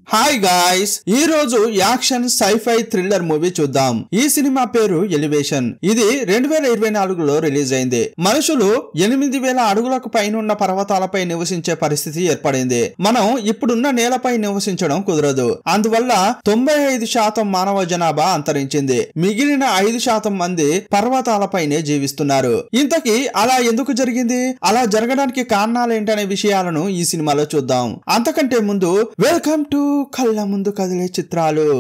Hi guys, ఈ రోజు action sci-fi thriller movie చూద్దాం. ఈ సినిమా పేరు ఎలివేషన్. ఇది 2024లో రిలీజ్ అయింది. మనుషులు 8000 అడుగులకు పైనున్న పర్వతాలపై నివసించే పరిస్థితి ఏర్పడింది. మనం ఇప్పుడున్న నేలపై నివసించడం కుదరదు. అందువల్ల 95% మానవ జనాభా అంతరించింది. మిగిలిన 5% మంది పర్వతాలపైనే జీవిస్తున్నారు. ఇంతకీ అలా ఎందుకు జరిగింది? అలా జరగడానికి కారణాలేంటనే విషయాలను ఈ సినిమాలో చూద్దాం. అంతకంటే ముందు వెల్కమ్ టు కళ్ళ ముందు కదిలే చిత్రాలు.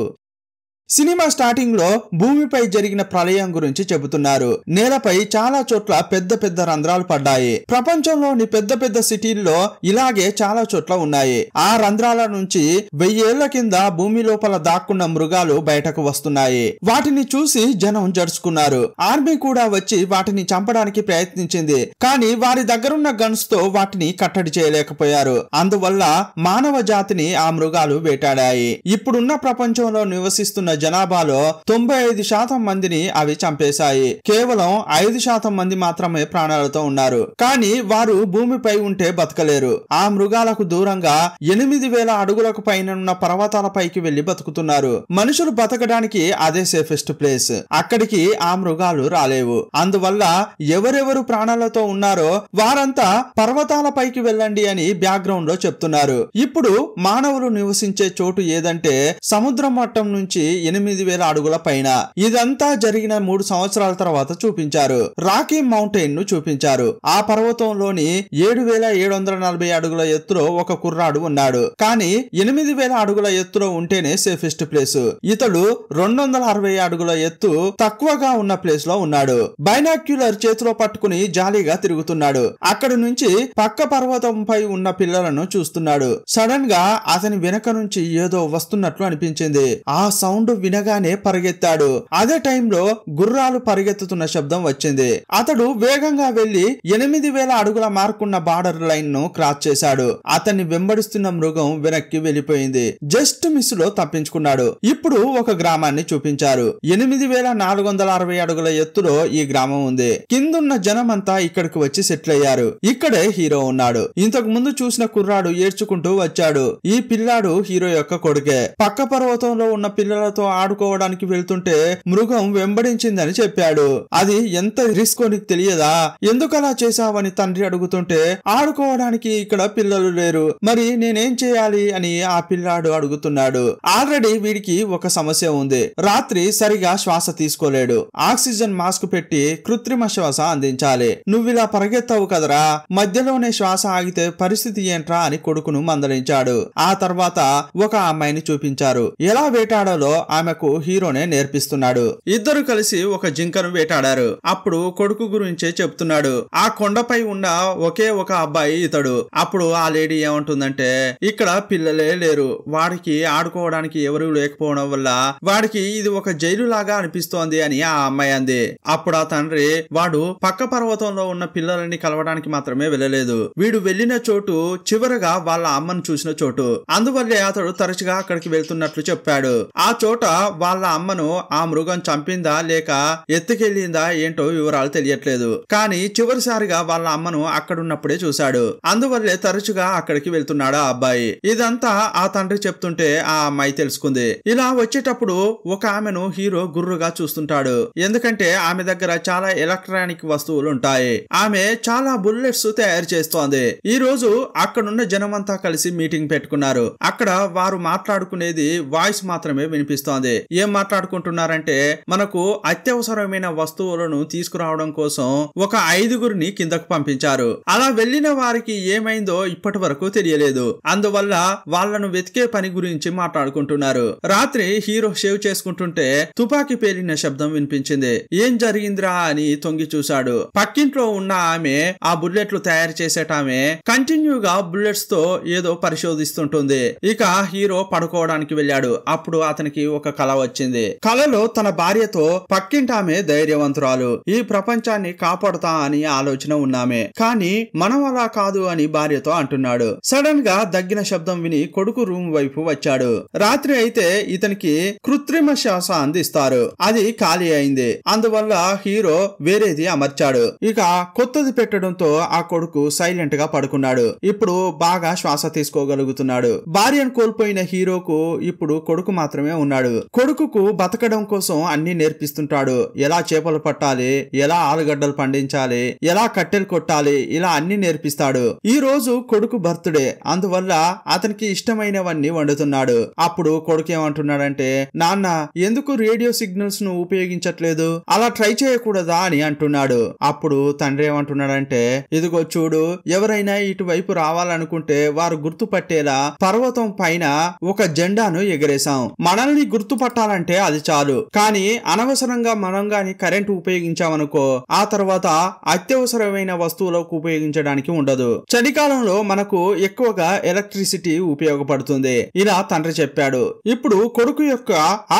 సినిమా స్టార్టింగ్ లో భూమిపై జరిగిన ప్రళయం గురించి చెబుతున్నారు. నేలపై చాలా చోట్ల పెద్ద పెద్ద రంధ్రాలు పడ్డాయి. ప్రపంచంలోని పెద్ద పెద్ద సిటీల్లో ఇలాగే చాలా చోట్ల ఉన్నాయి. ఆ రంధ్రాల నుంచి 1000 ఏళ్ల కింద భూమి లోపల దాక్కున్న మృగాలు బయటకు వస్తున్నాయి. వాటిని చూసి జనం జడుచుకున్నారు. ఆర్మీ కూడా వచ్చి వాటిని చంపడానికి ప్రయత్నించింది. కానీ వారి దగ్గరున్న గన్స్ తో వాటిని కట్టడి చేయలేకపోయారు. అందువల్ల మానవ జాతిని ఆ మృగాలు వేటాడాయి. ఇప్పుడున్న ప్రపంచంలో నివసిస్తున్న జనాభాలో 95% మందిని అవి చంపేశాయి. కేవలం 5% మంది మాత్రమే ప్రాణాలతో ఉన్నారు. కానీ వారు భూమిపై ఉంటే బతకలేరు. ఆ మృగాలకు దూరంగా 8000 అడుగులకు పైన ఉన్న పర్వతాలపైకి వెళ్లి బతుకుతున్నారు. మనుషులు బతకడానికి అదే సేఫెస్ట్ ప్లేస్. అక్కడికి ఆ మృగాలు రాలేవు. అందువల్ల ఎవరెవరు ప్రాణాలతో ఉన్నారో వారంతా పర్వతాలపైకి వెళ్ళండి అని బ్యాక్గ్రౌండ్ లో చెప్తున్నారు. ఇప్పుడు మానవులు నివసించే చోటు ఏదంటే సముద్ర మట్టం నుంచి 8000 అడుగుల పైన. ఇదంతా జరిగిన 3 సంవత్సరాల తర్వాత చూపించారు. రాకీ మౌంటైన్ ను చూపించారు. ఆ పర్వతంలోని 7740 అడుగుల ఎత్తులో ఒక కుర్రాడు ఉన్నాడు. కానీ 8000 అడుగుల ఎత్తులో ఉంటేనే సేఫెస్ట్ ప్లేస్. ఇతడు 260 అడుగుల ఎత్తు తక్కువగా ఉన్న ప్లేస్ లో ఉన్నాడు. బైనాక్యులర్ చేతిలో పట్టుకుని జాలీగా తిరుగుతున్నాడు. అక్కడి నుంచి పక్క పర్వతంపై ఉన్న పిల్లలను చూస్తున్నాడు. సడన్ గా అతని వెనక నుంచి ఏదో వస్తున్నట్లు అనిపించింది. ఆ సౌండ్ వినగానే పరిగెత్తాడు. అదే టైంలో గుర్రాలు పరిగెత్తుతున్న శబ్దం వచ్చింది. అతడు వేగంగా వెళ్లి 8000 అడుగుల మార్కున్న బార్డర్ లైన్ ను క్రాస్ చేశాడు. అతన్ని వెంబడిస్తున్న మృగం వెనక్కి వెళ్లిపోయింది. జస్ట్ మిస్ లో తప్పించుకున్నాడు. ఇప్పుడు ఒక గ్రామాన్ని చూపించారు. 8460 అడుగుల ఎత్తులో ఈ గ్రామం ఉంది. కిందున్న జనమంతా ఇక్కడికి వచ్చి సెటిల్ అయ్యారు. ఇక్కడే హీరో ఉన్నాడు. ఇంతకు ముందు చూసిన కుర్రాడు ఏడ్చుకుంటూ వచ్చాడు. ఈ పిల్లాడు హీరో యొక్క కొడుకే. పక్క పర్వతంలో ఉన్న పిల్లలతో ఆడుకోవడానికి వెళ్తుంటే మృగం వెంబడించిందని చెప్పాడు. అది ఎంత రిస్క్ నీకు తెలియదా? ఎందుకలా చేశావని తండ్రి అడుగుతుంటే ఆడుకోవడానికి ఇక్కడ పిల్లలు లేరు, మరి నేనేం చేయాలి అని ఆ పిల్లాడు అడుగుతున్నాడు. ఆల్రెడీ వీడికి ఒక సమస్య ఉంది. రాత్రి సరిగా శ్వాస తీసుకోలేడు. ఆక్సిజన్ మాస్క్ పెట్టి కృత్రిమ శ్వాస అందించాలి. నువ్విలా పరిగెత్తావు కదరా, మధ్యలోనే శ్వాస ఆగితే పరిస్థితి ఏంట్రా అని కొడుకును మందలించాడు. ఆ తర్వాత ఒక అమ్మాయిని చూపించారు. ఎలా వేటాడాలో ఆమెకు హీరోనే నేర్పిస్తున్నాడు. ఇద్దరు కలిసి ఒక జింకను వేటాడారు. అప్పుడు కొడుకు గురించే చెప్తున్నాడు. ఆ కొండపై ఉన్న ఒకే ఒక అబ్బాయి ఇతడు. అప్పుడు ఆ లేడీ ఏమంటుందంటే, ఇక్కడ పిల్లలే లేరు, వాడికి ఆడుకోవడానికి ఎవరు లేకపోవడం వల్ల వాడికి ఇది ఒక జైలు లాగా అనిపిస్తోంది అని ఆ అమ్మాయి అంది. అప్పుడు ఆ తండ్రి, వాడు పక్క పర్వతంలో ఉన్న పిల్లలని కలవడానికి మాత్రమే వెళ్ళలేదు. వీడు వెళ్లిన చోటు చివరగా వాళ్ళ అమ్మను చూసిన చోటు. అందువల్లే అతడు తరచుగా అక్కడికి వెళ్తున్నట్లు చెప్పాడు. ఆ చోట వాళ్ళ అమ్మను ఆ మృగం చంపిందా లేక ఎత్తుకెళ్ళిందా ఏంటో వివరాలు తెలియట్లేదు. కానీ చివరిసారిగా వాళ్ళ అమ్మను అక్కడున్నప్పుడే చూశాడు. అందువల్లే తరచుగా అక్కడికి వెళ్తున్నాడు ఆ అబ్బాయి. ఇదంతా ఆ తండ్రి చెప్తుంటే ఆ అమ్మాయి తెలుసుకుంది. ఇలా వచ్చేటప్పుడు ఒక ఆమెను హీరో గుర్రుగా చూస్తుంటాడు. ఎందుకంటే ఆమె దగ్గర చాలా ఎలక్ట్రానిక్ వస్తువులు ఉంటాయి. ఆమె చాలా బుల్లెట్స్ తయారు చేస్తోంది. ఈ రోజు అక్కడున్న జనమంతా కలిసి మీటింగ్ పెట్టుకున్నారు. అక్కడ వారు మాట్లాడుకునేది వాయిస్ మాత్రమే వినిపిస్తోంది. ఏం మాట్లాడుకుంటున్నారంటే, మనకు అత్యవసరమైన వస్తువులను తీసుకురావడం కోసం ఒక 5గురిని కిందకు పంపించారు. అలా వెళ్లిన వారికి ఏమైందో ఇప్పటి వరకు తెలియలేదు. అందువల్ల వాళ్లను వెతికే పని గురించి మాట్లాడుకుంటున్నారు. రాత్రి హీరో షేవ్ చేసుకుంటుంటే తుపాకీ పేలిన శబ్దం వినిపించింది. ఏం జరిగిందిరా అని తొంగి చూశాడు. పక్కింట్లో ఉన్న ఆమె, ఆ బుల్లెట్లు తయారు చేసేటామె, కంటిన్యూగా బుల్లెట్స్ తో ఏదో పరిశోధిస్తుంటుంది. ఇక హీరో పడుకోవడానికి వెళ్ళాడు. అప్పుడు అతనికి ఒక కల వచ్చింది. కలలో తన భార్యతో పక్కింటామె ధైర్యవంతురాలు, ఈ ప్రపంచాన్ని కాపాడుతా అని ఆలోచన ఉన్నామే, కానీ మనం అలా కాదు అని భార్యతో అంటున్నాడు. సడన్ గా దగ్గిన శబ్దం విని కొడుకు రూమ్ వైపు వచ్చాడు. రాత్రి అయితే ఇతనికి కృత్రిమ శ్వాస అందిస్తారు, అది ఖాళీ అయింది. అందువల్ల హీరో వేరేది అమర్చాడు. ఇక కొత్తది పెట్టడంతో ఆ కొడుకు సైలెంట్ గా పడుకున్నాడు. ఇప్పుడు బాగా శ్వాస తీసుకోగలుగుతున్నాడు. భార్యను కోల్పోయిన హీరోకు ఇప్పుడు కొడుకు మాత్రమే ఉన్నాడు. కొడుకుకు బతకడం కోసం అన్ని నేర్పిస్తుంటాడు. ఎలా చేపలు పట్టాలి, ఎలా ఆలుగడ్డలు పండించాలి, ఎలా కట్టెలు కొట్టాలి, ఇలా అన్ని నేర్పిస్తాడు. ఈ రోజు కొడుకు బర్త్డే, అందువల్ల అతనికి ఇష్టమైనవన్నీ వండుతున్నాడు. అప్పుడు కొడుకు ఏమంటున్నాడంటే, నాన్న ఎందుకు రేడియో సిగ్నల్స్ ను ఉపయోగించట్లేదు, అలా ట్రై చేయకూడదా అని అంటున్నాడు. అప్పుడు తండ్రి ఏమంటున్నాడంటే, ఇదిగో చూడు, ఎవరైనా ఇటువైపు రావాలనుకుంటే వారు గుర్తుపట్టేలా పర్వతం పైన ఒక జెండాను ఎగరేశాం. మనల్ని గుర్తుపట్టాలంటే అది చాలు, కానీ అనవసరంగా మనం గాని కరెంటు ఉపయోగించామనుకో, ఆ తర్వాత అత్యవసరమైన వస్తువులకు ఉపయోగించడానికి ఉండదు. చలికాలంలో మనకు ఎక్కువగా ఎలక్ట్రిసిటీ ఉపయోగపడుతుంది. ఇలా తండ్రి చెప్పాడు. ఇప్పుడు కొడుకు యొక్క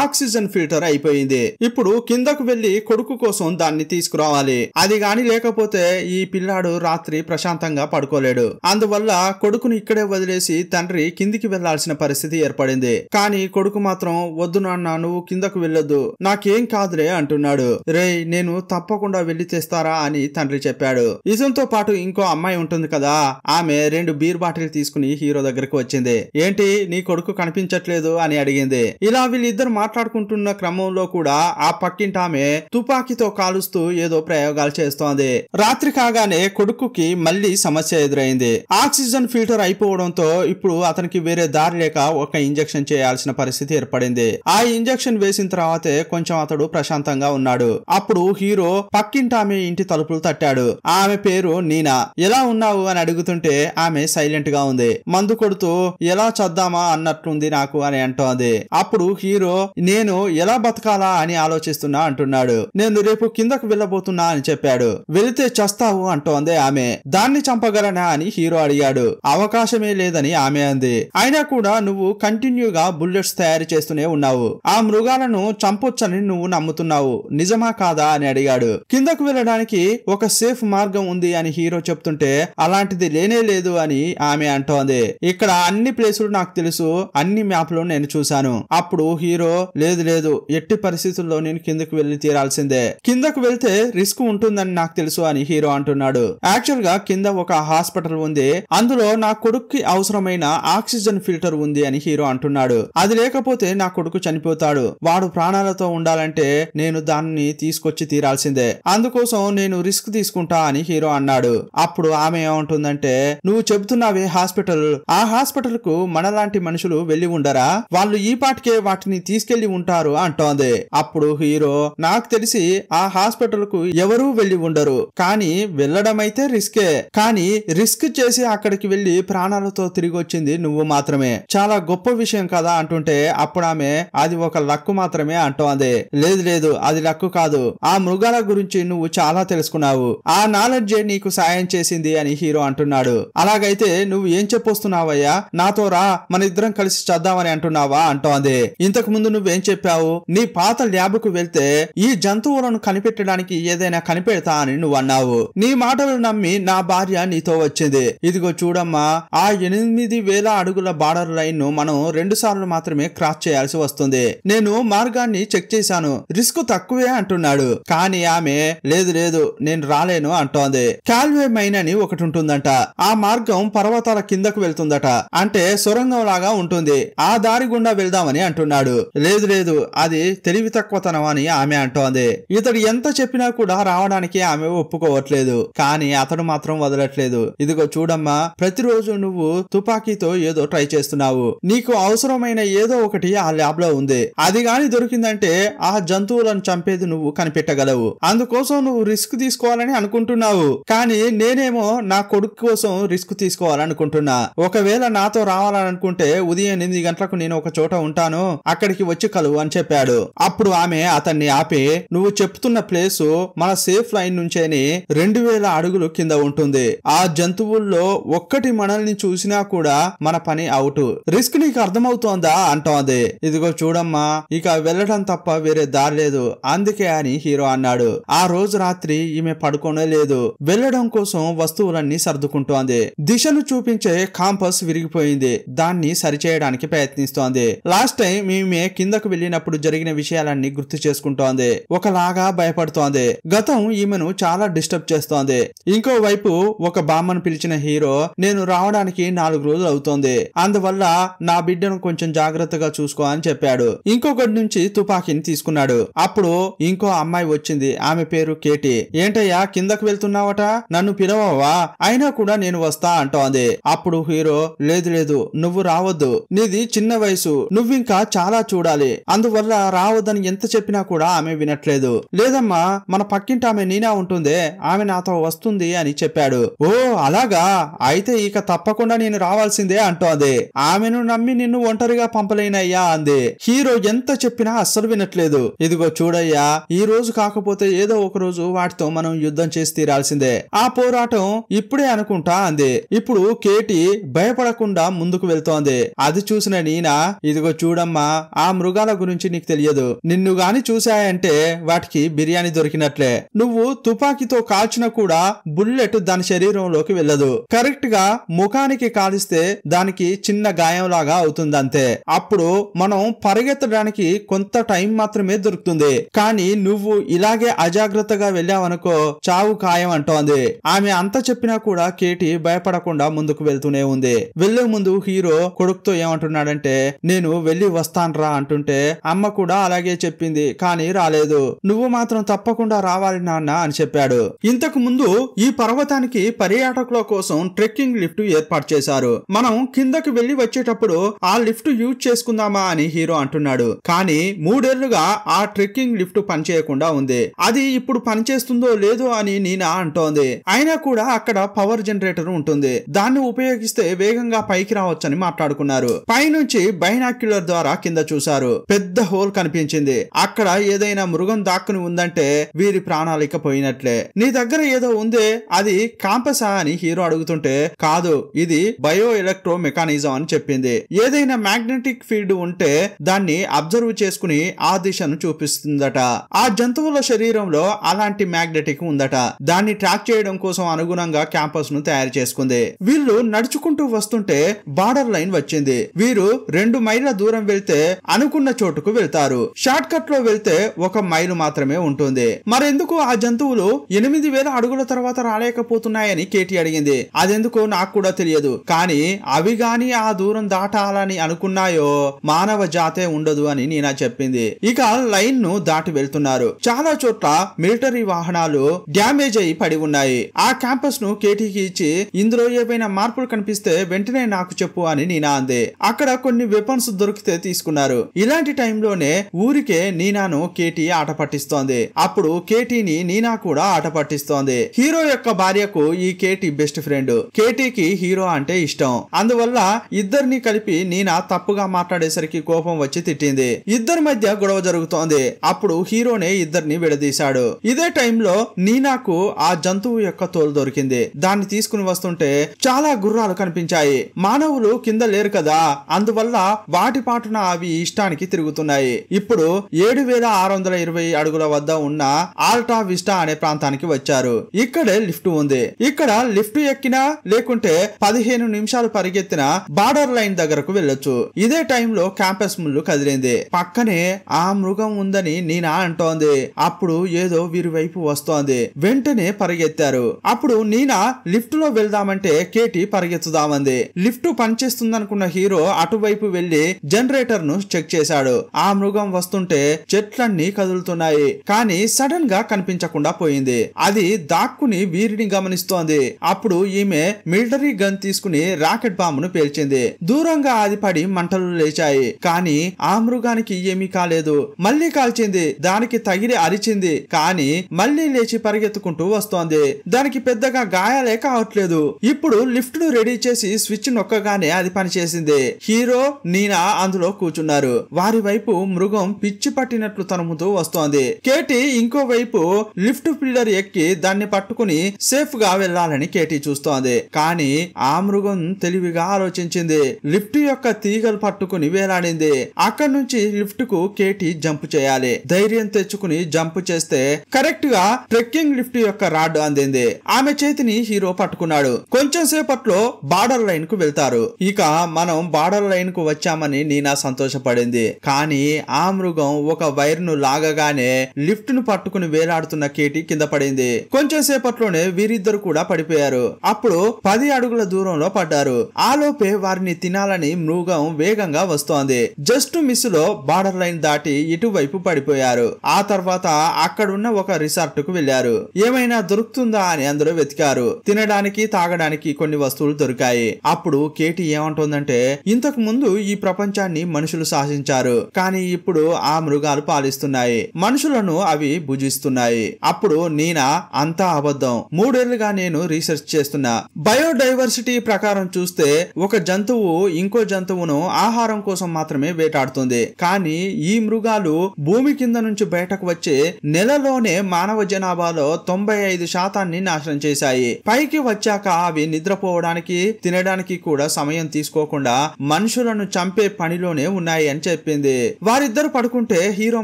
ఆక్సిజన్ ఫిల్టర్ అయిపోయింది. ఇప్పుడు కిందకు వెళ్లి కొడుకు కోసం దాన్ని తీసుకురావాలి. అది గాని లేకపోతే ఈ పిల్లాడు రాత్రి ప్రశాంతంగా పడుకోలేడు. అందువల్ల కొడుకును ఇక్కడే వదిలేసి తండ్రి కిందికి వెళ్లాల్సిన పరిస్థితి ఏర్పడింది. కానీ కొడుకు మాత్రం, వద్దు నాన్న, నువ్వు కిందకు వెళ్ళొద్దు, నాకేం కాదులే అంటున్నాడు. రేయ్, నేను తప్పకుండా వెళ్లి తెస్తారా అని తండ్రి చెప్పాడు. ఇతనితో పాటు ఇంకో అమ్మాయి ఉంటుంది కదా, ఆమె 2 బీర్ బాటిల్ తీసుకుని హీరో దగ్గరకు వచ్చింది. ఏంటి, నీ కొడుకు కనిపించట్లేదు అని అడిగింది. ఇలా వీళ్ళిద్దరు మాట్లాడుకుంటున్న క్రమంలో కూడా ఆ పక్కింటామె తుపాకీతో కాలుస్తూ ఏదో ప్రయోగాలు చేస్తోంది. రాత్రి కాగానే కొడుకుకి మళ్ళీ సమస్య ఎదురైంది. ఆక్సిజన్ ఫిల్టర్ అయిపోవడంతో ఇప్పుడు అతనికి వేరే దారి లేక ఒక ఇంజెక్షన్ చేయాల్సిన పరిస్థితి ఏర్పడింది. ఆ ఇంజెక్షన్ వేసిన తర్వాతే కొంచెం అతడు ప్రశాంతంగా ఉన్నాడు. అప్పుడు హీరో పక్కింటామె ఇంటి తలుపులు తట్టాడు. ఆమె పేరు నీనా. ఎలా ఉన్నావు అని అడుగుతుంటే ఆమె సైలెంట్ గా ఉంది. మందు కొడుతూ ఎలా చద్దామా అన్నట్లుంది నాకు అని అంటోంది. అప్పుడు హీరో, నేను ఎలా బతకాలా అని ఆలోచిస్తున్నా అంటున్నాడు. నేను రేపు కిందకు వెళ్ళబోతున్నా అని చెప్పాడు. వెళితే చస్తావు అంటోంది ఆమె. దాన్ని చంపగలనా అని హీరో అడిగాడు. అవకాశమే లేదని ఆమె అంది. అయినా కూడా నువ్వు కంటిన్యూగా బుల్లెట్స్ తయారు చేస్తూనే ఉన్నావు. ఆ మృగాలను చంపొచ్చని నువ్వు నమ్ముతున్నావు, నిజమా కాదా అని అడిగాడు. కిందకు వెళ్ళడానికి ఒక సేఫ్ మార్గం ఉంది అని హీరో చెప్తుంటే, అలాంటిది లేనే లేదు అని ఆమె అంటోంది. ఇక్కడ అన్ని ప్లేసులు నాకు తెలుసు, అన్ని మ్యాప్లు నేను చూశాను. అప్పుడు హీరో, లేదు లేదు, ఎట్టి పరిస్థితుల్లో నేను కిందకు వెళ్లి తీరాల్సిందే, కిందకు వెళ్తే రిస్క్ ఉంటుందని నాకు తెలుసు అని హీరో అంటున్నాడు. యాక్చువల్ గా కింద ఒక హాస్పిటల్ ఉంది, అందులో నా కొడుక్కి అవసరమైన ఆక్సిజన్ ఫిల్టర్ ఉంది అని హీరో అంటున్నాడు. అది లేకపోతే నా కొడుకు చనిపోతాడు, వాడు ప్రాణాలతో ఉండాలంటే నేను దాన్ని తీసుకొచ్చి తీరాల్సిందే, అందుకోసం నేను రిస్క్ తీసుకుంటా అని హీరో అన్నాడు. అప్పుడు ఆమె ఏమంటుందంటే, నువ్వు చెబుతున్నావే హాస్పిటల్, ఆ హాస్పిటల్ కు మనలాంటి మనుషులు వెళ్లి ఉండరా, వాళ్ళు ఈ పాటికే వాటిని తీసుకెళ్లి ఉంటారు అంటోంది. అప్పుడు హీరో, నాకు తెలిసి ఆ హాస్పిటల్ కు ఎవరూ వెళ్లి ఉండరు, కానీ వెళ్ళడం అయితే రిస్కే, కానీ రిస్క్ చేసి అక్కడికి వెళ్లి ప్రాణాలతో తిరిగి వచ్చింది నువ్వు మాత్రమే, చాలా గొప్ప విషయం కదా అంటుంటే, అప్పుడు ఆమె, అది ఒక లక్కు మాత్రమే అంటోంది. లేదు లేదు, అది లక్కు కాదు, ఆ మృగాల గురించి నువ్వు చాలా తెలుసుకున్నావు, ఆ నాలెడ్జే నీకు సాయం చేసింది అని హీరో అంటున్నాడు. అలాగైతే నువ్వు ఏం చెప్పొస్తున్నావయ్యా, నాతో రా, మన ఇద్దరం కలిసి చద్దామని అంటున్నావా అంటోంది. ఇంతకు ముందు నువ్వేం చెప్పావు, నీ పాత ల్యాబ్ కు వెళ్తే ఈ జంతువులను కనిపెట్టడానికి ఏదైనా కనిపెడతా అని నువ్వు అన్నావు. నీ మాటలు నమ్మి నా భార్య నీతో వచ్చింది. ఇదిగో చూడమ్మా, ఆ 8,000 అడుగుల బార్డర్ లైన్ ను మనం 2 సార్లు మాత్రమే క్రాస్ చేయాల్సి వస్తుంది. నేను మార్గాన్ని చెక్ చేశాను, రిస్క్ తక్కువే అంటున్నాడు. కానీ ఆమె, లేదు లేదు, నేను రాలేను అంటోంది. కాల్వే మైన్ అని ఒకటి ఉంటుందంట, ఆ మార్గం పర్వతాల కిందకు వెళ్తుందట, అంటే సొరంగం లాగా ఉంటుంది, ఆ దారి గుండా వెళ్దామని అంటున్నాడు. లేదు లేదు, అది తెలివి తక్కువతనం అని ఆమె అంటోంది. ఇతడు ఎంత చెప్పినా కూడా రావడానికి ఆమె ఒప్పుకోవట్లేదు. కానీ అతడు మాత్రం వదలట్లేదు. ఇదిగో చూడమ్మా, ప్రతిరోజు నువ్వు తుపాకీతో ఏదో ట్రై చేస్తున్నావు, నీకు అవసరమైన ఏదో ఒకటి ఆ ల్యాబ్ లో ఉంది, అది గాని దొరికిందంటే ఆ జంతువులను చంపేది నువ్వు కనిపెట్టగలవు, అందుకోసం నువ్వు రిస్క్ తీసుకోవాలని అనుకుంటున్నావు. కానీ నేనేమో నా కొడుకు కోసం రిస్క్ తీసుకోవాలనుకుంటున్నా. ఒకవేళ నాతో రావాలనుకుంటే ఉదయం 8 గంటలకు నేను ఒక చోట ఉంటాను, అక్కడికి వచ్చి కలువు అని చెప్పాడు. అప్పుడు ఆమె అతన్ని ఆపి, నువ్వు చెప్తున్న ప్లేసు మన సేఫ్ లైన్ నుంచేని 2000 అడుగులు కింద ఉంటుంది, ఆ జంతువుల్లో ఒక్కటి మనల్ని చూసినా కూడా మన పని అవుట్, రిస్క్ నీకు అర్థమవుతోందా అంటోంది. ఇదిగో ఇదిగో చూడమ్మా, ఇక వెళ్ళడం తప్ప వేరే దారి లేదు, అందుకే అని హీరో అన్నాడు. ఆ రోజు రాత్రి ఈమె పడుకోనే లేదు. వెళ్ళడం కోసం వస్తువులన్నీ సర్దుకుంటోంది. దిశను చూపించే కాంపస్ విరిగిపోయింది. దాన్ని సరిచేయడానికి ప్రయత్నిస్తోంది. లాస్ట్ టైం ఈమె కిందకు వెళ్ళినప్పుడు జరిగిన విషయాలన్నీ గుర్తు చేసుకుంటోంది. ఒకలాగా భయపడుతోంది. గతం ఈమెను చాలా డిస్టర్బ్ చేస్తోంది. ఇంకోవైపు ఒక బామ్మను పిలిచిన హీరో, నేను రావడానికి 4 రోజులు అవుతోంది, అందువల్ల నా బిడ్డను కొంచెం జాగ్రత్తగా చూసుకో అని చెప్పాడు. ఇంకొకటి నుంచి తుపాకీని తీసుకున్నాడు. అప్పుడు ఇంకో అమ్మాయి వచ్చింది. ఆమె పేరు కేటీ. ఏంటయ్యా కిందకు వెళ్తున్నావట, నన్ను పిలవవా? అయినా కూడా నేను వస్తా అంటోంది. అప్పుడు హీరో, లేదు లేదు, నువ్వు రావద్దు, నీది చిన్న వయసు, నువ్వింకా చాలా చూడాలి, అందువల్ల రావద్దని ఎంత చెప్పినా కూడా ఆమె వినట్లేదు. లేదమ్మా, మన పక్కింటి ఆమె నీనా ఉంటుందే, ఆమె నాతో వస్తుంది అని చెప్పాడు. ఓ అలాగా, అయితే ఇక తప్పకుండా నేను రావాల్సిందే అంటోంది. ఆమెను నమ్మి నిన్ను ఒంటరిగా పంపలేనయ్యా అంది. హీరో ఎంత చెప్పినా అస్సలు వినట్లేదు. ఇదిగో చూడయ్యా, ఈ రోజు కాకపోతే ఏదో ఒక రోజు వాటితో మనం యుద్ధం చేసి తీరాల్సిందే, ఆ పోరాటం ఇప్పుడే అనుకుంటా అంది. ఇప్పుడు కేటీ భయపడకుండా ముందుకు వెళ్తోంది. అది చూసిన నీనా, ఇదిగో చూడమ్మా, ఆ మృగాల గురించి నీకు తెలియదు, నిన్ను గాని చూశాయంటే వాటికి బిర్యానీ దొరికినట్లే, నువ్వు తుపాకీతో కాల్చిన కూడా బుల్లెట్ దాని శరీరంలోకి వెళ్ళదు, కరెక్ట్ గా ముఖానికి కాలిస్తే దానికి చిన్న గాయం లాగా అవుతుందంతే. అప్పుడు మనం పరిగెత్తడానికి కొంత టైం మాత్రమే దొరుకుతుంది, కానీ నువ్వు ఇలాగే అజాగ్రత్తగా వెళ్ళావనుకో చావు ఖాయం అంటోంది. ఆమె అంత చెప్పినా కూడా కేటీ భయపడకుండా ముందుకు వెళ్తూనే ఉంది. వెళ్లే ముందు హీరో కొడుకుతో ఏమంటున్నాడంటే, నేను వెళ్లి వస్తాన్రా అంటుంటే అమ్మ కూడా అలాగే చెప్పింది, కానీ రాలేదు, నువ్వు మాత్రం తప్పకుండా రావాలి నాన్న అని చెప్పాడు. ఇంతకు ముందు ఈ పర్వతానికి పర్యాటకుల కోసం ట్రెక్కింగ్ లిఫ్ట్ ఏర్పాటు చేశారు. మనం కిందకి వెళ్లి వచ్చేటప్పుడు ఆ లిఫ్ట్ యూజ్ చేసుకుందామా అని హీరో అంటున్నాడు. కానీ 3 ఏళ్లుగా ఆ ట్రెక్కింగ్ లిఫ్ట్ పనిచేయకుండా ఉంది. అది ఇప్పుడు పనిచేస్తుందో లేదో అని నీనా అంటోంది. అయినా కూడా అక్కడ పవర్ జనరేటర్ ఉంటుంది, దాన్ని ఉపయోగిస్తే వేగంగా పైకి రావచ్చని మాట్లాడుకున్నారు. పైనుంచి బైనాక్యులర్ ద్వారా కింద చూశారు. పెద్ద హోల్ కనిపించింది. అక్కడ ఏదైనా మృగం దాక్కుని ఉందంటే వీరి ప్రాణాలిక పోయినట్లే. నీ దగ్గర ఏదో ఉందే, అది కాంపసా అని హీరో అడుగుతుంటే, కాదు, ఇది బయో ఎలక్ట్రో మెకానిజం అని చెప్పింది. ఏదైనా మ్యాగ్నెటిక్ ఫీల్డ్ ఉంటే దాన్ని అబ్జర్వ్ చేసుకుని ఆ దిశను చూపిస్తుందట. ఆ జంతువుల శరీరంలో అలాంటి మ్యాగ్నెటిక్ ఉందట. దాన్ని ట్రాక్ చేయడం కోసం అనుగుణంగా క్యాంపస్ ను తయారు చేసుకుంది. వీళ్ళు నడుచుకుంటూ వస్తుంటే బార్డర్ లైన్ వచ్చింది. వీరు 2 మైళ్ళ దూరం వెళ్తే అనుకున్న చోటుకు వెళ్తారు. షార్ట్ కట్ లో వెళ్తే 1 మైలు మాత్రమే ఉంటుంది. మరెందుకు ఆ జంతువులు 8000 అడుగుల తర్వాత రాలేకపోతున్నాయని కేటీ అడిగింది. అదెందుకో నాకు కూడా తెలియదు, కానీ అవి గాని ఆ దూరం దాటాలని అనుకున్నాయో మానవ జాతే ఉండదు అని నీనా చెప్పింది. ఇక లైన్ ను దాటి వెళ్తున్నారు. చాలా చోట్ల మిలిటరీ వాహనాలు డ్యామేజ్ అయి పడి ఉన్నాయి. ఆ క్యాంపస్ ను కేటీకి ఇచ్చి, ఇందులో ఏవైనా మార్పులు కనిపిస్తే వెంటనే నాకు చెప్పు అని నీనా అంది. అక్కడ కొన్ని వెపన్స్ దొరికితే తీసుకున్నారు. ఇలాంటి టైంలోనే ఊరికే నీనాను కేటీ ఆట పట్టిస్తోంది. అప్పుడు కేటీని నీనా కూడా ఆట పట్టిస్తోంది. హీరో యొక్క భార్యకు ఈ కేటీ బెస్ట్ ఫ్రెండ్. కేటీకి హీరో అంటే ఇష్టం. అందువల్ల ఇద్దరిని కలిపి నీనా తప్పుగా మాట్లాడేసరికి కోపం వచ్చి తిట్టింది. ఇద్దరి మధ్య గొడవ జరుగుతోంది. అప్పుడు హీరోనే ఇద్దరిని విడదీశాడు. ఇదే టైంలో నీనాకు ఆ జంతువు యొక్క తోలు దొరికింది. దాన్ని తీసుకుని వస్తుంటే చాలా గుర్రాలు కనిపించాయి. మానవులు కింద లేరు కదా, అందువల్ల వాటి పాటున అవి ఇష్టానికి తిరుగుతున్నాయి. ఇప్పుడు 7620 అడుగుల వద్ద ఉన్న ఆల్టా విస్టా అనే ప్రాంతానికి వచ్చారు. ఇక్కడే లిఫ్ట్ ఉంది. ఇక్కడ లిఫ్ట్ ఎక్కినా లేకుంటే 15 నిమిషాలు పరిగెత్తిన బార్డర్ లైన్ దగ్గరకు వెళ్ళొచ్చు. ఇదే టైంలో క్యాంపస్ ముళ్ళు కదిలింది. పక్కనే ఆ మృగం ఉందని నీనా అంటోంది. అప్పుడు ఏదో వీరి వైపు వస్తోంది. వెంటనే పరిగెత్తారు. అప్పుడు నీనా లిఫ్ట్ లో వెళ్దామంటే కేటీ పరిగెత్తుదామంది. లిఫ్ట్ పనిచేస్తుందనుకున్న హీరో అటువైపు వెళ్లి జనరేటర్ ను చెక్ చేశాడు. ఆ మృగం వస్తుంటే చెట్లన్నీ కదులుతున్నాయి, కానీ సడన్ గా కనిపించకుండా పోయింది. అది దాక్కుని వీరిని గమనిస్తోంది. అప్పుడు ఈమె మిలిటరీ గన్ తీసుకుని రాకెట్ బాంబును పేల్చింది. దూరంగా అది పడి మంటలు లేచాయి, కానీ ఆ మృగానికి ఏమీ కాలేదు. మళ్లీ కాల్చింది. దానికి తగిలి అరిచింది, కానీ మళ్లీ లేచి పరిగెత్తుకుంటూ వస్తోంది. దానికి పెద్దగా గాయాలే కావట్లేదు. ఇప్పుడు లిఫ్ట్ ను రెడీ చేసి స్విచ్ నొక్కగానే అది పనిచేసింది. హీరో నీనా అందులో కూర్చున్నారు. వారి వైపు మృగం పిచ్చి పట్టినట్లు తరుముతూ వస్తోంది. కేటీ ఇంకో వైపు లిఫ్ట్ పిల్లర్ ఎక్కి దాన్ని పట్టుకుని సేఫ్ గా వెళ్లాలని కేటీ చూస్తోంది. కానీ ఆ మృగం తెలివిగా ఆలోచించింది. లిఫ్ట్ యొక్క తీగలు పట్టుకుని వేలాడింది. అక్కడి నుంచి లిఫ్ట్ కు కేటీ జంప్ చేయాలి. ధైర్యం తెచ్చుకుని జంప్ చేస్తే కరెక్ట్ గా ట్రెక్కింగ్ లిఫ్ట్ యొక్క రాడ్ అందింది. ఆమె చేతిని హీరో పట్టుకున్నాడు. కొంచెం సేపట్లో బార్డర్ లైన్ కు వెళ్తారు. ఇక మనం బార్డర్ లైన్ కు వచ్చామని నీనా సంతోషపడింది. కానీ ఆ మృగం ఒక వైర్ ను లాగగానే లిఫ్ట్ ను పట్టుకుని వేలాడుతున్న కేటీ కింద పడింది. కొంచెం సేపట్లోనే వీరిద్దరు కూడా పడిపోయారు. అప్పుడు 10 అడుగుల దూరంలో పడ్డారు. ఆలోపే వారిని తినాలని మృగం వేగంగా వస్తోంది. జస్ట్ మిస్ లో బార్డర్ లైన్ దాటి ఇటువైపు పడిపోయారు. ఆ తర్వాత అక్కడున్న ఒక రిసార్ట్ కు వెళ్లారు. ఏమైనా దొరుకుతుందా అని అందరూ వెతికారు. తినడానికి తాగడానికి కొన్ని వస్తువులు దొరికాయి. అప్పుడు కేటీ ఏమంటుందంటే, ఇంతకు ముందు ఈ ప్రపంచాన్ని మనుషులు శాసించారు, కానీ ఇప్పుడు ఆ మృగాలు పాలిస్తున్నాయి, మనుషులను అవి భుజిస్తున్నాయి. అప్పుడు నీనా, అంతా అబద్ధం, 3 ఏళ్లుగా నేను రీసెర్చ్ చేస్తున్నా. బయోడైవర్సిటీ ప్రకారం చూస్తే ఒక జంతువు ఇంకో జంతువును ఆహారం కోసం మాత్రమే వేటాడుతుంది. కానీ ఈ మృగాలు భూమి కింద నుంచి బయటకు వచ్చే నెలలోనే మానవ జనాభాలో 95% నాశనం చేశాయి. పైకి వచ్చాక అవి నిద్రపోవడానికి తినడానికి కూడా సమయం తీసుకోకుండా మనుషులను చంపే పనిలోనే ఉన్నాయి అని చెప్పింది. వారిద్దరు పడుకుంటే హీరో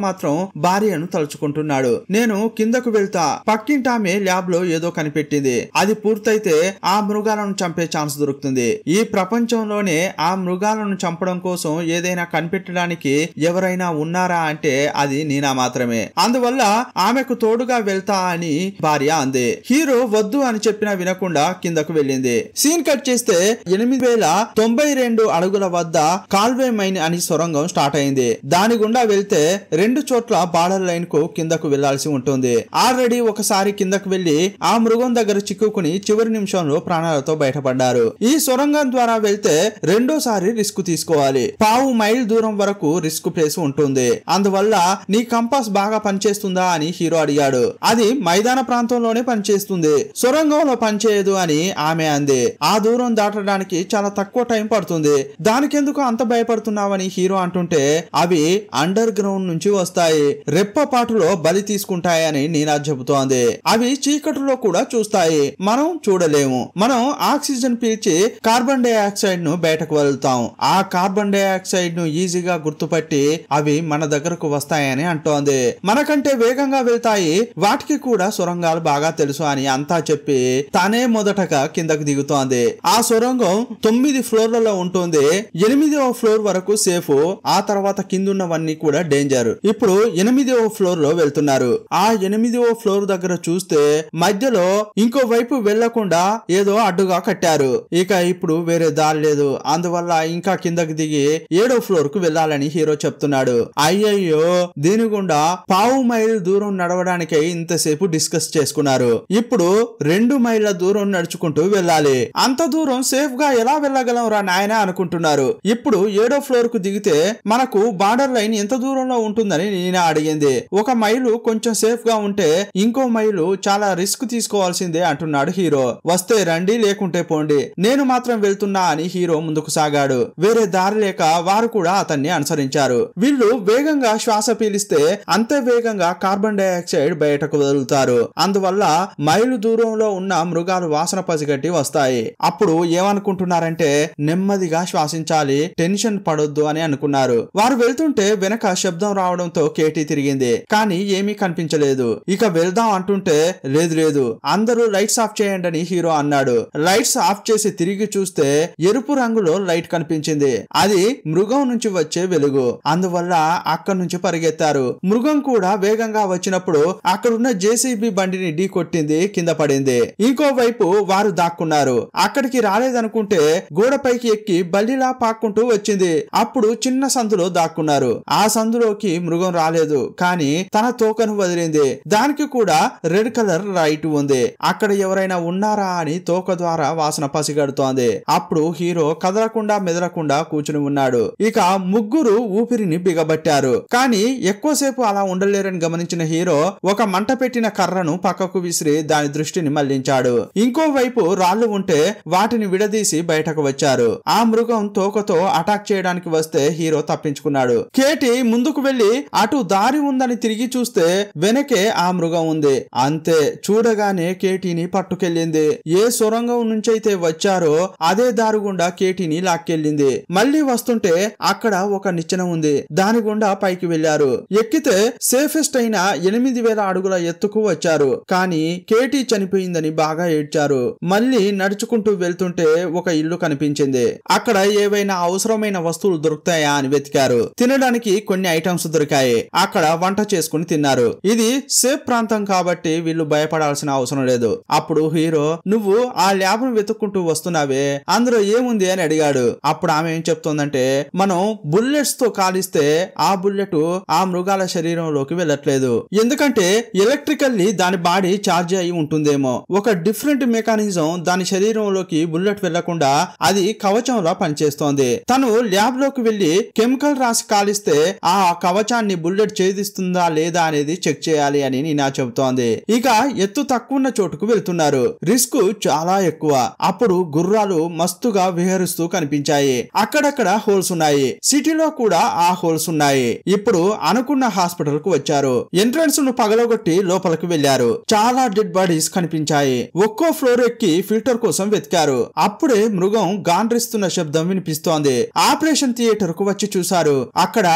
మాత్రం భార్యను తలుచుకుంటున్నాడు. నేను కిందకు వెళ్తా, పక్కింటామె ల్యాబ్ లో ఏదో కనిపెట్టింది, అది పూర్తయితే ఆ మృగాలను చంపే ఛాన్స్ దొరుకుతుంది. ఈ ప్రపంచంలోనే ఆ మృగాలను చంపడం కోసం ఏదైనా కనిపెట్టడానికి ఎవరైనా ఉన్నారా అంటే అది నీనా మాత్రమే. అందువల్ల ఆమెకు తోడుగా వెళ్తా అని భార్య అంది. హీరో వద్దు అని చెప్పినా వినకుండా కిందకు వెళ్ళింది. సీన్ కట్ చేస్తే 8092 అడుగుల వద్ద కాల్వే మైన్ అని సొరంగం స్టార్ట్ అయింది. దాని గుండా వెళ్తే 2 చోట్ల బార్డర్ లైన్ కు కిందకు వెళ్లాల్సి ఉంటుంది. ఆల్రెడీ ఒకసారి కిందకు వెళ్లి ఆ మృగం దగ్గర చిక్కుకుని చివరి నిమిషంలో ప్రాణాలతో బయటపడ్డారు. ఈ సొరంగం ద్వారా వెళ్తే రెండోసారి రిస్క్ తీసుకోవాలి. 1/2 మైల్ దూరం వరకు రిస్క్ ప్లేస్ ఉంటుంది. అందువల్ల నీ కంపాస్ బాగా పనిచేస్తుందా అని హీరో అడిగాడు. అది మైదాన ప్రాంతంలోనే పనిచేస్తుంది, సొరంగంలో పనిచేయదు అని ఆమె అంది. ఆ దూరం దాటడానికి చాలా తక్కువ టైం పడుతుంది, దానికెందుకు అంత భయపడుతున్నావని హీరో అంటుంటే, అవి అండర్ గ్రౌండ్ నుంచి వస్తాయి, రెప్పపాటులో బలి తీసుకుంటాయని నీనా చెబుతోంది. అవి చీకటిలో కూడా చూస్తాయి, మనం చూడలేము. మనం ఆక్సిజన్ పీల్చి కార్బన్ డైఆక్సైడ్ ను బయటకు వెళ్తాం. ఆ కార్బన్ డైఆక్సైడ్ ను ఈజీగా గుర్తుపట్టి అవి మన దగ్గరకు వస్తాయని అంటోంది. మనకంటే వేగంగా వెళ్తాయి, వాటికి కూడా సొరంగాలు బాగా తెలుసు అని అంతా చెప్పి తానే మొదటగా కిందకు దిగుతోంది. ఆ సొరంగం 9 ఫ్లోర్లలో ఉంటుంది. 8వ ఫ్లోర్ వరకు సేఫ్, ఆ తర్వాత కిందున్నవన్నీ కూడా డేంజర్. ఇప్పుడు 8వ ఫ్లోర్ లో వెళ్తున్నారు. ఆ 8వ ఫ్లోర్ దగ్గర చూస్తే మధ్యలో ఇంకో వైపు వెళ్లకుండా ఏదో అడ్డుగా కట్టారు. ఇక ఇప్పుడు వేరే దారి లేదు. అందువల్ల ఇంకా కిందకి దిగి 7వ ఫ్లోర్ కు వెళ్లాలని హీరో చెప్తున్నాడు. అయ్యయ్యో, దీని గుండా 1/2 మైల్ దూరం నడవడానికై ఇంతసేపు డిస్కస్ చేసుకున్నారు. ఇప్పుడు 2 మైళ్ళ దూరం నడుచుకుంటూ వెళ్ళాలి. అంత దూరం సేఫ్ గా ఎలా వెళ్ళగలం రా నాయనా అనుకుంటున్నారు. ఇప్పుడు 7వ ఫ్లోర్ కు దిగితే మనకు బార్డర్ లైన్ ఎంత దూరంలో ఉంటుందని నీనా అడిగింది. 1 మైలు కొంచెం సేఫ్ గా ఉంటే ఇంకో మైలు చాలా రిస్క్ తీసుకోవాల్సిందే అంటున్నాడు హీరో. వస్తే రండి, లేకుంటే పోండి, నేను మాత్రం వెళ్తున్నా అని హీరో ముందుకు సాగాడు. వేరే దారి లేక వారు కూడా అతన్ని అనుసరించారు. వీళ్ళు వేగంగా శ్వాస పీలిస్తే అంతే వేగంగా కార్బన్ డైఆక్సైడ్ బయటకు వదులుతారు. అందువల్ల మైలు దూరంలో ఉన్న మృగాలు వాసన పసిగట్టి వస్తాయి. అప్పుడు ఏమనుకుంటున్నారంటే నెమ్మదిగా శ్వాసించాలి, టెన్షన్ పడొద్దు అని అనుకున్నారు. వారు వెళ్తుంటే వెనక శబ్దం రావడంతో కేటీ తిరిగింది, కానీ ఏమీ కనిపించలేదు. ఇక వెళ్దాం అంటుంటే లేదు లేదు, అందరూ లైట్స్ ఆఫ్ చేయండి అని హీరో అన్నాడు. లైట్స్ ఆఫ్ చేసి తిరిగి చూస్తే ఎరుపు రంగులో లైట్ కనిపించింది. అది మృగం నుంచి వచ్చే వెలుగు. అందువల్ల అక్కడి నుంచి పరిగెత్తారు. మృగం కూడా వేగంగా వచ్చినప్పుడు అక్కడున్న జేసీబీ బండిని ఢీ కొట్టింది, కింద పడింది. ఇంకోవైపు వారు దాక్కున్నారు. అక్కడికి రాలేదనుకుంటే గోడపైకి ఎక్కి బల్లిలా పాక్కుంటూ వచ్చింది. అప్పుడు చిన్న సందులో దాక్కున్నారు. ఆ సందులోకి మృగం రాలేదు, కానీ తన తోకను వదిలింది. దానికి కూడా రెడ్ కలర్ లైట్ ఉంది. అక్కడ ఎవరైనా ఉన్నారా అని తోక ద్వారా వాసన పసిగడుతోంది. అప్పుడు హీరో కదలకుండా మెదలకుండా కూర్చుని ఉన్నాడు. ఇక ముగ్గురు ఊపిరిని బిగబట్టారు, కానీ ఎక్కువసేపు అలా ఉండలేరని గమనించిన హీరో ఒక మంట పెట్టిన కర్రను పక్కకు విసిరి దాని దృష్టిని మళ్లించాడు. ఇంకోవైపు రాళ్లు ఉంటే వాటిని విడదీసి బయటకు వచ్చారు. ఆ మృగం తోకతో అటాక్ చేయడానికి వస్తే హీరో తప్పించుకున్నాడు. కేటీ ముందుకు వెళ్లి అటు దారి ఉందని తిరిగి చూస్తే వెనకే ఆ మృగం ఉంది. అంతే, చూడగానే కేటీని పట్టుకెళ్ళింది. ఏ సొరంగం నుంచైతే వచ్చారో అదే దారి గుండా కేటీని లాక్కెళ్ళింది. మళ్లీ వస్తుంటే అక్కడ ఒక నిచ్చెన ఉంది. దాని గుండా పైకి వెళ్లారు. ఎక్కితే సేఫెస్ట్ అయిన 8000 అడుగుల ఎత్తుకు వచ్చారు. కానీ కేటీ చనిపోయిందని బాగా ఏడ్చారు. మళ్ళీ నడుచుకుంటూ వెళ్తుంటే ఒక ఇల్లు కనిపించింది. అక్కడ ఏవైనా అవసరమైన వస్తువులు దొరుకుతాయా అని వెతికారు. తినడానికి కొన్ని ఐటమ్స్ దొరికాయి. అక్కడ వంట చేసుకుని తిన్నారు. ఇది సేఫ్ ప్రాంతం కాబట్టి వీళ్ళు భయపడాల్సిన అవసరం లేదు. అప్పుడు హీరో, నువ్వు ఆ ల్యాబ్ ను వెతుక్కుంటూ వస్తున్నావే, అందులో ఏముంది అని అడిగాడు. అప్పుడు ఆమె ఏం చెప్తోందంటే, మనం బుల్లెట్స్ తో కాలిస్తే ఆ బుల్లెట్ ఆ మృగాల శరీరంలోకి వెళ్ళట్లేదు. ఎందుకంటే ఎలక్ట్రికల్లీ దాని బాడీ చార్జ్ అయి ఉంటుందేమో. ఒక డిఫరెంట్ మెకానిజం దాని శరీరంలోకి బుల్లెట్ వెళ్లకుండా అది కవచంలా పనిచేస్తోంది. తను ల్యాబ్ లోకి వెళ్లి కెమికల్ రాసి కాలిస్తే ఆ కవచాన్ని బుల్లెట్ ఛేదిస్తుందా లేదా అనేది చెక్ చేయాలి అని నీనా చెబుతోంది. ఇక ఎత్తు తక్కువ ఉన్న చోటుకు వెళ్తున్నారు. రిస్క్ చాలా ఎక్కువ. అప్పుడు గుర్రాలు మస్తుగా విహరిస్తూ కనిపించాయి. అక్కడక్కడ హోల్స్ ఉన్నాయి. సిటీలో కూడా ఆ హోల్స్ ఉన్నాయి. ఇప్పుడు అనుకున్న హాస్పిటల్ కు వచ్చారు. ఎంట్రన్స్ ను పగలగొట్టి లోపలికి వెళ్లారు. చాలా డెడ్ బాడీస్ కనిపించాయి. ఒక్కో ఫ్లోర్ ఎక్కి ఫిల్టర్ కోసం వెతికారు. అప్పుడే మృగం గాండ్రిస్తున్న శబ్దం వినిపిస్తోంది. ఆపరేషన్ థియేటర్ కు వచ్చి చూశారు. అక్కడ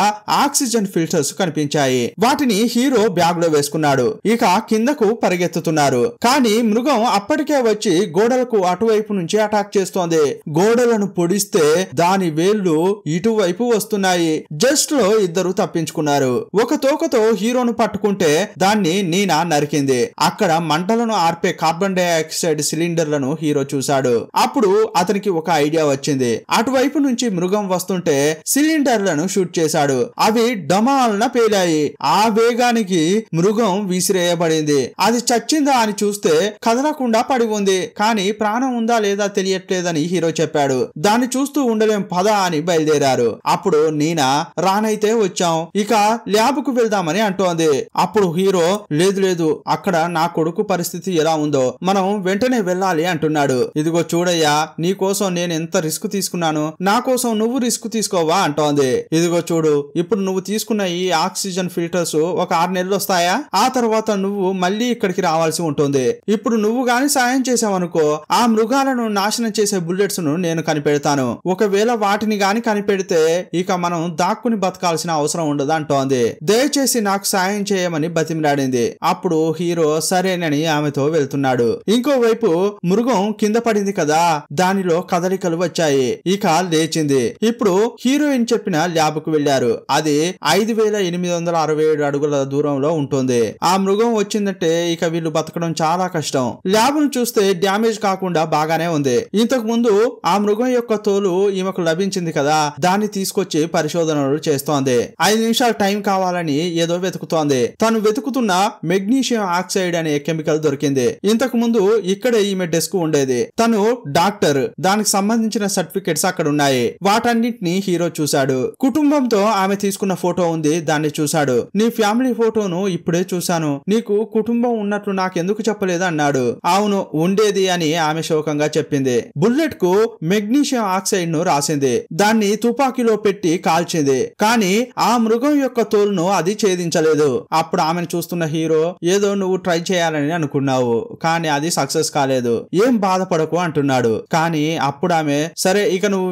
ఆక్సిజన్ ఫిల్టర్స్ కనిపించాయి. వాటిని హీరో బ్యాగ్ లో వేసుకున్నాడు. ఇక కిందకు పరిగెత్తుతున్నారు. కానీ మృగం అప్పటికే వచ్చి గోడలకు అటువైపు నుంచి అటాక్ చేస్తోంది. గోడలను పొడిస్తే దాని వేళ్లు ఇటువైపు వస్తున్నాయి. జస్ట్ లో ఇద్దరు తప్పించుకున్నారు. ఒక తోకతో హీరోను పట్టుకుంటే దాన్ని నీనా నరికింది. అక్కడ మంటలను ఆర్పే కార్బన్ డైఆక్సైడ్ సిలిండర్లను హీరో చూశాడు. అప్పుడు అతనికి ఒక ఐడియా వచ్చింది. అటువైపు నుంచి మృగం వస్తుంటే సిలిండర్లను షూట్ చేశాడు. అవి డమాల్న పేలాయి. ఆ వేగానికి మృగం విసిరేయబడింది. అది చచ్చిందా అని చూస్తే కదలకుండా పడి ఉంది. కానీ ప్రాణం ఉందా లేదా తెలియట్లేదని హీరో చెప్పాడు. దాన్ని చూస్తూ ఉండలేం పద అని బయలుదేరారు. అప్పుడు నీనా, రానైతే వచ్చాం, ఇక ల్యాబ్ కు వెళ్దామని అంటోంది. అప్పుడు హీరో, లేదు లేదు, అక్కడ నా కొడుకు పరిస్థితి ఎలా ఉందో మనం వెంటనే వెళ్ళాలి అంటున్నాడు. ఇదిగో చూడయ్యా, నీ కోసం నేను ఎంత రిస్క్ తీసుకున్నాను, నా కోసం నువ్వు రిస్క్ తీసుకోవా అంటోంది. ఇదిగో చూడు, ఇప్పుడు నువ్వు తీసుకున్న ఈ ఆక్సిజన్ ఫిల్టర్స్ ఒక 6 నెలలు వస్తాయా? ఆ తర్వాత నువ్వు మళ్ళీ ఇక్కడికి రావాల్సి ఉంటుంది. ఇప్పుడు నువ్వు గాని సాయం చేసావనుకో, ఆ మృగాలను నాశనం చేసే బుల్లెట్స్ ను నేను కనిపెడతాను. ఒకవేళ వాటిని గాని కనిపెడితే ఇక మనం దాక్కుని బతకాల్సిన అవసరం ఉండదు అంటోంది. దయచేసి నాకు సాయం చేయమని బతిమిలాడింది. అప్పుడు హీరో సరేనని ఆమెతో వెళ్తున్నాడు. ఇంకోవైపు మృగం కింద పడింది కదా, దానిలో కదలికలు వచ్చాయి. ఇక లేచింది. ఇప్పుడు హీరోయిన్ చెప్పిన ల్యాబ్ కు వెళ్లారు. అది 5867 అడుగుల దూరంలో ఉంటుంది. ఆ మృగం వచ్చిందంటే ఇక వీళ్ళు బతకడం చాలా కష్టం. ల్యాబ్ ను చూస్తే డ్యామేజ్ కాకుండా బాగానే ఉంది. ఇంతకు ముందు ఆ మృగం యొక్క తోలు ఈమెకు లభించింది కదా, దాన్ని తీసుకొచ్చి పరిశోధనలు చేస్తోంది. 5 నిమిషాలు టైం కావాలని ఏదో వెతుకుతోంది. తను వెతుకుతున్న మెగ్నీషియం ఆక్సైడ్ అనే కెమికల్ దొరికింది. ఇంతకు ముందు ఇక్కడే ఈమె డెస్క్ ఉండేది. తను డాక్టర్, దానికి సంబంధించిన సర్టిఫికెట్స్ అక్కడ ఉన్నాయి. వాటన్నిటిని హీరో చూశాడు. కుటుంబంతో ఆమె తీసుకున్న ఫోటో ఉంది, దాన్ని చూశాడు. నీ ఫ్యామిలీ ఫోటోను ఇప్పుడే చూశాను, నీకు కుటుంబం ఉన్నట్లు నాకెందుకు చెప్పలేదు అన్నాడు. అవును ఉండేది అని ఆమె శోకంగా చెప్పింది. బుల్లెట్ కు మెగ్నీషియం ఆక్సైడ్ ను రాసింది. దాన్ని తుపాకీలో పెట్టి కాల్చింది. కానీ ఆ మృగం యొక్క తోలును అది ఛేదించలేదు. అప్పుడు ఆమెను చూస్తున్న హీరో, ఏదో నువ్వు ట్రై చేయాలని అనుకున్నావు కానీ అది సక్సెస్ కాలేదు, ఏం బాధపడకు అంటున్నాడు. కానీ అప్పుడు ఆమె, సరే ఇక నువ్వు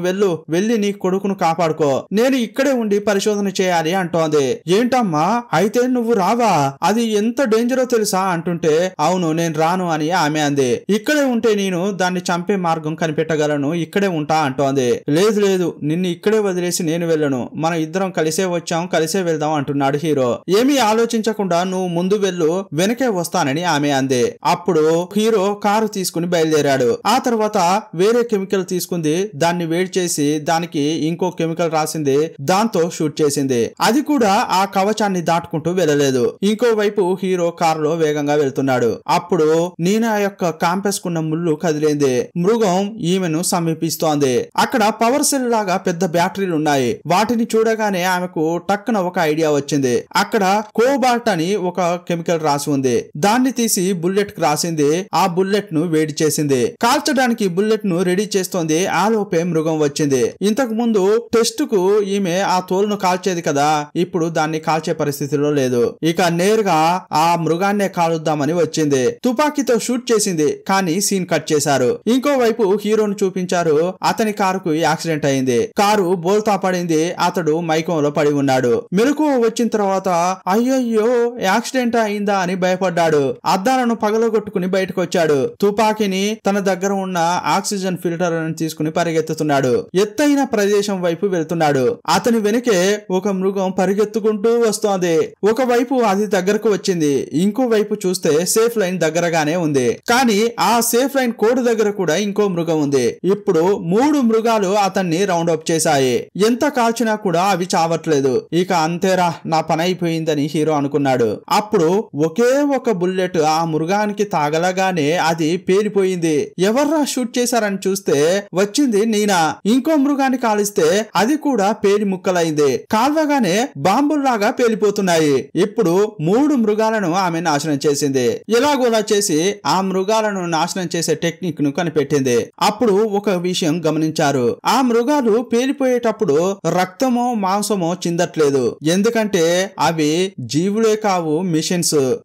వెళ్ళి నీ కొడుకును కాపాడుకో, నేను ఇక్కడే ఉండి పరిశోధన చేయాలి అంటోంది. ఏంటమ్మా అయితే నువ్వు రావా, అది ఎంత డేంజరో తెలుసా అంటుంటే, అవును నేను రాను అని ఆమె అంది. ఇక్కడే ఉంటే నేను దాన్ని చంపే మార్గం కనిపెట్టగలను, ఇక్కడే ఉంటా అంటోంది. లేదు లేదు, నిన్ను ఇక్కడే వదిలేసి నేను వెళ్ళను, మనం ఇద్దరం కలిసే వచ్చాం, కలిసే వెళ్దాం అంటున్నాడు హీరో. ఏమీ ఆలోచించకుండా నువ్వు ముందు వెళ్ళు, వెనకే వస్తానని ఆమె అంది. అప్పుడు హీరో కారు తీసుకుని బయలుదేరాడు. ఆ తర్వాత వేరే కెమికల్ తీసుకుంది, దాన్ని వేడి చేసి దానికి ఇంకో కెమికల్ రాసింది, దాంతో షూట్ చేసింది. అది కూడా ఆ కవచాన్ని దాటుకుంటూ వెళ్ళలేదు. ఇంకోవైపు హీరో కారులో వేగంగా వెళ్తున్నాడు. అప్పుడు నీనా యొక్క కాంపెస్ కున్న ముళ్ళు కదిలింది. మృగం ఈమెను సమీపిస్తోంది. అక్కడ పవర్ సెల్ లాగా పెద్ద బ్యాటరీలు ఉన్నాయి. వాటిని చూడగానే ఆమెకు టక్కున ఒక ఐడియా వచ్చింది. అక్కడ కోబాల్ట్ అని ఒక కెమికల్ రాసి ఉంది. దాన్ని తీసి బుల్లెట్ కు రాసింది. ఆ బుల్లెట్ ను వేడి చేసింది. కాల్చడానికి బుల్లెట్ ను రెడీ చేస్తోంది. ఆ లోపే మృగం వచ్చింది. ఇంతకు ముందు టెస్ట్ కు ఈమె ఆ తోలును కాల్చేది కదా, ఇప్పుడు దాన్ని కాల్చే పరిస్థితిలో లేదు. ఇక నేరుగా ఆ మృగాన్నే కాలుద్దామని వచ్చింది. తుపాకీతో షూట్ చేసింది. కానీ సీన్ కట్ చేశారు. ఇంకోవైపు హీరోను చూపించారు. అతని కారుకు యాక్సిడెంట్ అయింది. కారు బోల్తా పడింది. అతడు మైకంలో పడి ఉన్నాడు. మెలకువ వచ్చిన తర్వాత అయ్యయ్యో యాక్సిడెంట్ అయిందా అని భయపడ్డాడు. అద్దాలను పగలగొట్టుకుని బయటకు వచ్చాడు. తుపాకీని తన దగ్గర ఉన్న ఆక్సిజన్ ఫిల్టర్ తీసుకుని పరిగెత్తుతున్నాడు. ఎత్తైన ప్రదేశం వైపు వెళ్తున్నాడు. అతని వెనుకే ఒక మృగం పరిగెత్తుకుంటూ వస్తోంది. ఒకవైపు అది దగ్గరకు వచ్చింది. ఇంకో వైపు చూస్తే సేఫ్ లైన్ దగ్గరగానే ఉంది. కానీ ఆ సేఫ్ లైన్ కోడ్ దగ్గర కూడా ఇంకో మృగం ఉంది. ఇప్పుడు 3 మృగాలు అతన్ని రౌండ్ అప్ చేశాయి. ఎంత కాల్చినా కూడా అవి చావట్లేదు. ఇక అంతేరా, నా పని అయిపోయిందని హీరో అనుకున్నాడు. అప్పుడు ఒకే ఒక బుల్లెట్ ఆ మృగానికి తాగలగానే అది పేలిపోయింది. ఎవర్రా షూట్ చేశారని చూస్తే వచ్చింది నీనా. ఇంకో మృగాన్ని కాలిస్తే అది కూడా పేలి ముక్కలైంది. కాల్వగానే బాంబుల్లాగా పేలిపోతున్నాయి. ఇప్పుడు 3 మృగాలను ఆమె నాశనం చేసింది. ఎలాగోలా చేసి ఆ మృగాలను నాశనం చేసే టెక్నిక్ ను కనిపెట్టింది. అప్పుడు ఒక విషయం గమనించారు. ఆ మృగాలు పేలిపోయేటప్పుడు రక్తమో మాంసమో చిందట్లేదు. ఎందుకంటే అవి జీవులే కావు,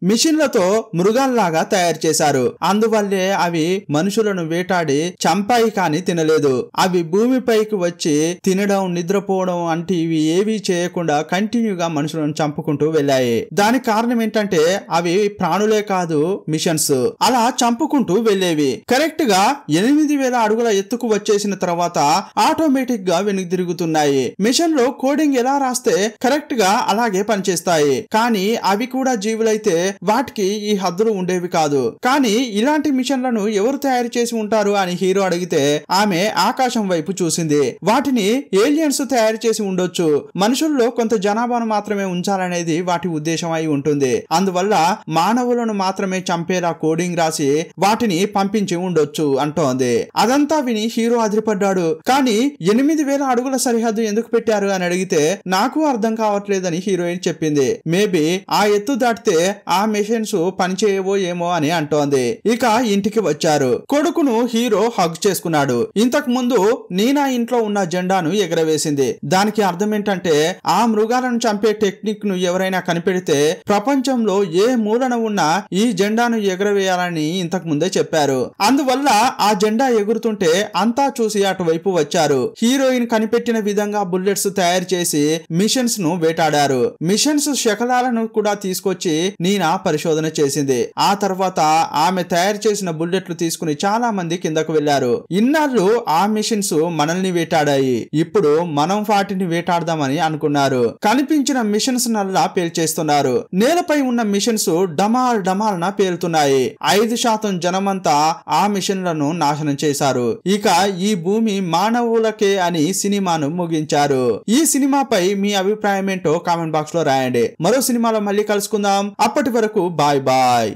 మిషన్లతో మృగాల్లాగా తయారు చేశారు. అందువల్లే అవి మనుషులను వేటాడి చంపాయి కానీ తినలేదు. అవి భూమిపైకి వచ్చి తినడం, నిద్రపోవడం అంటే ఇవి ఏవీ చేయకుండా కంటిన్యూగా మనుషులను చంపుకుంటూ వెళ్ళాయి. దానికి కారణం ఏంటంటే అవి ప్రాణులే కాదు, మిషన్స్. అలా చంపుకుంటూ వెళ్ళేవి. కరెక్ట్ గా 8000 అడుగుల ఎత్తుకు వచ్చేసిన తర్వాత ఆటోమేటిక్ గా వెనక్కి తిరుగుతున్నాయి. మిషన్ లో కోడింగ్ ఎలా రాస్తే కరెక్ట్ గా అలాగే పనిచేస్తాయి. కానీ అవి కూడా జీవులైతే వాటికి ఈ హద్దులు ఉండేవి కాదు. కానీ ఇలాంటి మిషన్లను ఎవరు తయారు చేసి ఉంటారు అని హీరో అడిగితే ఆమె ఆకాశం వైపు చూసింది. వాటిని ఏలియన్స్ తయారు చేసి ఉండొచ్చు. మనుషుల్లో కొంత జనాభాను మాత్రమే ఉంచాలనేది వాటి ఉద్దేశం అయి ఉంటుంది. అందువల్ల మానవులను మాత్రమే చంపేలా కోడింగ్ రాసి వాటిని పంపించి ఉండొచ్చు అంటోంది. అదంతా విని హీరో అదిరిపడ్డాడు. కానీ 8000 అడుగుల సరిహద్దు ఎందుకు పెట్టారు అని అడిగితే నాకు అర్థం కావట్లేదని హీరోయిన్ చెప్పింది. మేబీ ఆ ఎత్తు దాటితే ఆ మెషిన్స్ పనిచేయవో ఏమో అని అంటోంది. ఇక ఇంటికి వచ్చారు. కొడుకును హీరో హగ్ చేసుకున్నాడు. ఇంతకు ముందు నీనా ఇంట్లో ఉన్న జెండాను ఎగరవేసింది. దానికి అర్థం ఏంటంటే ఆ మృగాలను చంపే టెక్నిక్ ను ఎవరైనా కనిపెడితే ప్రపంచంలో ఏ మూలన ఉన్నా ఈ జెండాను ఎగరవేయాలని ఇంతకు ముందే చెప్పారు. అందువల్ల ఆ జెండా ఎగురుతుంటే అంతా చూసి అటువైపు వచ్చారు. హీరోయిన్ కనిపెట్టిన విధంగా బుల్లెట్స్ తయారు చేసి మిషన్స్ ను వేటాడారు. మిషన్స్ శకలాలను కూడా తీసుకొచ్చి నీనా పరిశోధన చేసింది. ఆ తర్వాత ఆమె తయారు చేసిన బుల్లెట్లు తీసుకుని చాలా మంది కిందకు వెళ్లారు. ఇన్నాళ్ళు ఆ మిషన్స్ మనల్ని వేటాడాయి, ఇప్పుడు మనం వాటిని వేటాడదామని అనుకున్నారు. కనిపించిన మిషన్స్ నల్లా పేల్చేస్తున్నారు. నేలపై ఉన్న మిషన్స్ డమాల్ డమాల్న పేలుతున్నాయి. 5% జనమంతా ఆ మిషన్లను నాశనం చేశారు. ఇక ఈ భూమి మానవులకే అని సినిమాను ముగించారు. ఈ సినిమాపై మీ అభిప్రాయం ఏంటో కామెంట్ బాక్స్ లో రాయండి. మరో సినిమాలో మళ్ళీ కలుసుకుందాం. అప్పటి వరకు బాయ్ బాయ్.